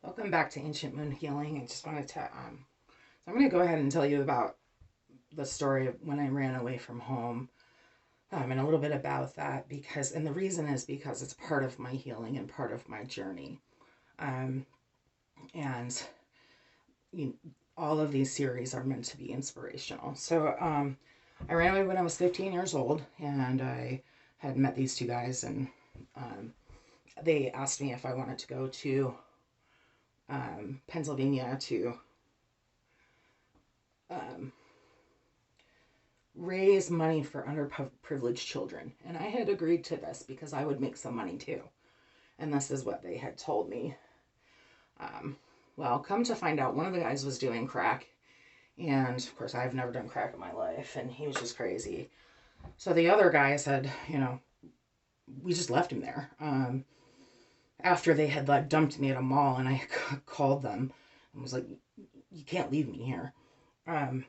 Welcome back to Ancient Moon Healing. I just wanted to, so I'm going to go ahead and tell you about the story of when I ran away from home, and a little bit about that and the reason is because it's part of my healing and part of my journey. Um, and you, all of these series are meant to be inspirational. I ran away when I was 15 years old, and I had met these two guys, and um, they asked me if I wanted to go to Pennsylvania to um, raise money for underprivileged children. And I had agreed to this because I would make some money too. And this is what they had told me. Um, well, come to find out, one of the guys was doing crack. And of course, I've never done crack in my life. And he was just crazy. So the other guy said, we just left him there. After they had like dumped me at a mall, and I called them and was like, you can't leave me here. Um,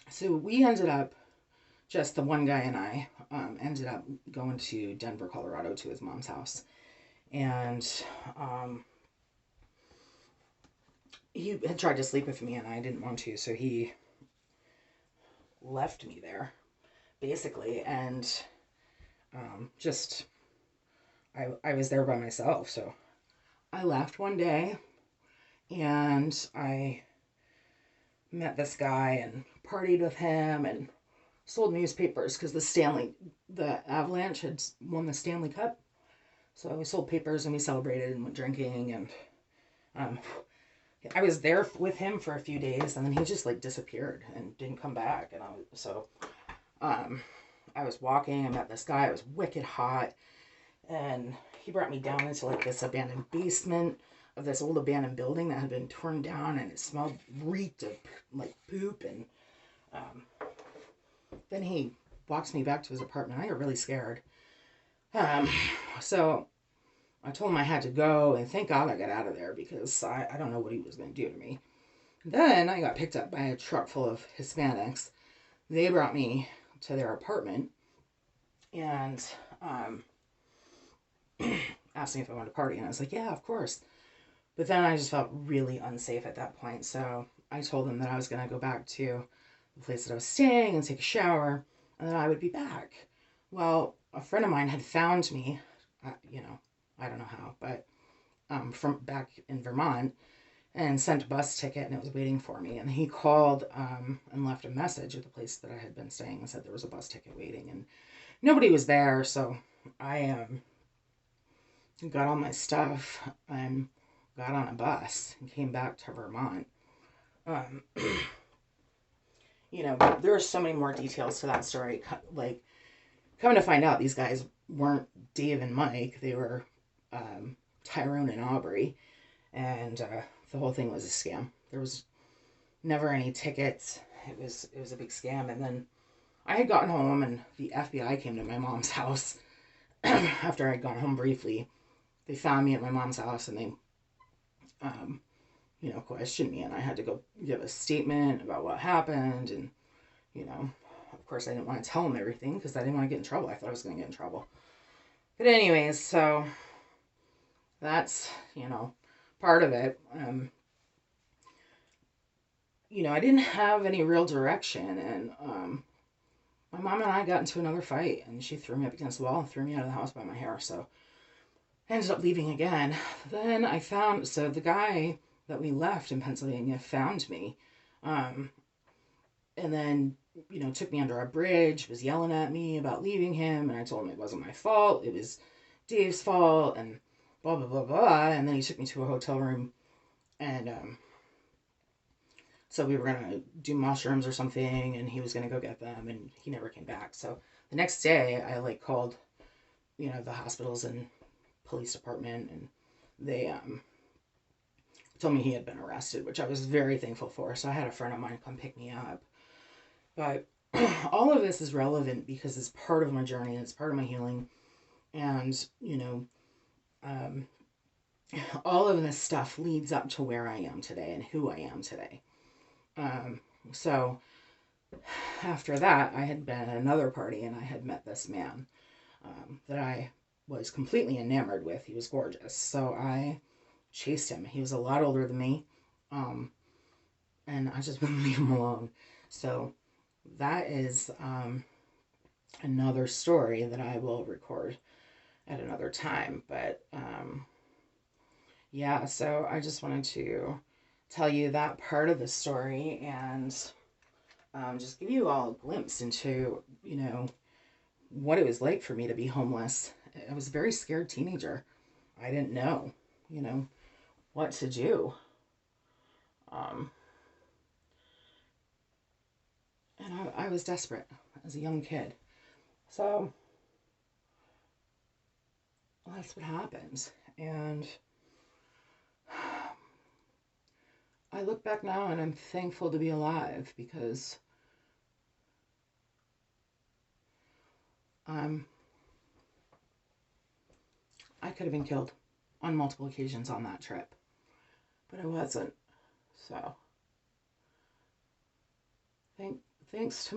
so we ended up just the one guy and I ended up going to Denver, Colorado to his mom's house. And he had tried to sleep with me and I didn't want to. So he left me there basically. And just, I was there by myself. So I left one day and I met this guy and partied with him and sold newspapers because the Avalanche had won the Stanley Cup. So we sold papers and we celebrated and went drinking and um, I was there with him for a few days and then he just like disappeared and didn't come back. And um, I was walking. I met this guy. It was wicked hot, and he brought me down into like this abandoned basement of this old abandoned building that had been torn down, and it smelled reeked of like poop. And um, then he walks me back to his apartment. I got really scared. Um, so I told him I had to go, and thank God I got out of there because I don't know what he was going to do to me. Then I got picked up by a truck full of Hispanics. They brought me to their apartment and asked me if I wanted to party, and I was like, yeah, of course. But then I just felt really unsafe at that point, so I told them that I was going to go back to the place that I was staying and take a shower, and that I would be back. Well, a friend of mine had found me, I don't know how, but from back in Vermont, and sent a bus ticket, and it was waiting for me. And he called and left a message at the place that I had been staying and said there was a bus ticket waiting, and nobody was there. So I got all my stuff and got on a bus and came back to Vermont. Um, there are so many more details to that story. Like, coming to find out, these guys weren't Dave and Mike. They were Tyrone and Aubrey. And the whole thing was a scam. There was never any tickets. It was a big scam. And then I had gotten home, and the FBI came to my mom's house after I'd gone home briefly. They found me at my mom's house, and they um, questioned me, and I had to go give a statement about what happened. And of course I didn't want to tell them everything because I didn't want to get in trouble. I thought I was going to get in trouble. But anyways, so that's part of it. I didn't have any real direction, and my mom and I got into another fight, and she threw me up against the wall and threw me out of the house by my hair. So I ended up leaving again. Then so the guy that we left in Pennsylvania found me, um, and then took me under a bridge, was yelling at me about leaving him, and I told him it wasn't my fault, it was Dave's fault, and blah blah blah blah. And then he took me to a hotel room, and so we were gonna do mushrooms or something, and he was gonna go get them, and he never came back. So the next day, I like called, the hospitals and police department, and they told me he had been arrested, which I was very thankful for. So I had a friend of mine come pick me up. But all of this is relevant because it's part of my journey and it's part of my healing, and um, all of this stuff leads up to where I am today and who I am today. So after that, I had been at another party and I had met this man that I was completely enamored with. He was gorgeous. So I chased him. He was a lot older than me, um, and I just wouldn't leave him alone. So that is another story that I will record at another time. But yeah, so I just wanted to tell you that part of the story and just give you all a glimpse into, what it was like for me to be homeless. I was a very scared teenager. I didn't know, you know, what to do. Um, and I was desperate as a young kid. So that's what happened. And I look back now and I'm thankful to be alive because um, I could have been killed on multiple occasions on that trip, but I wasn't. So thanks to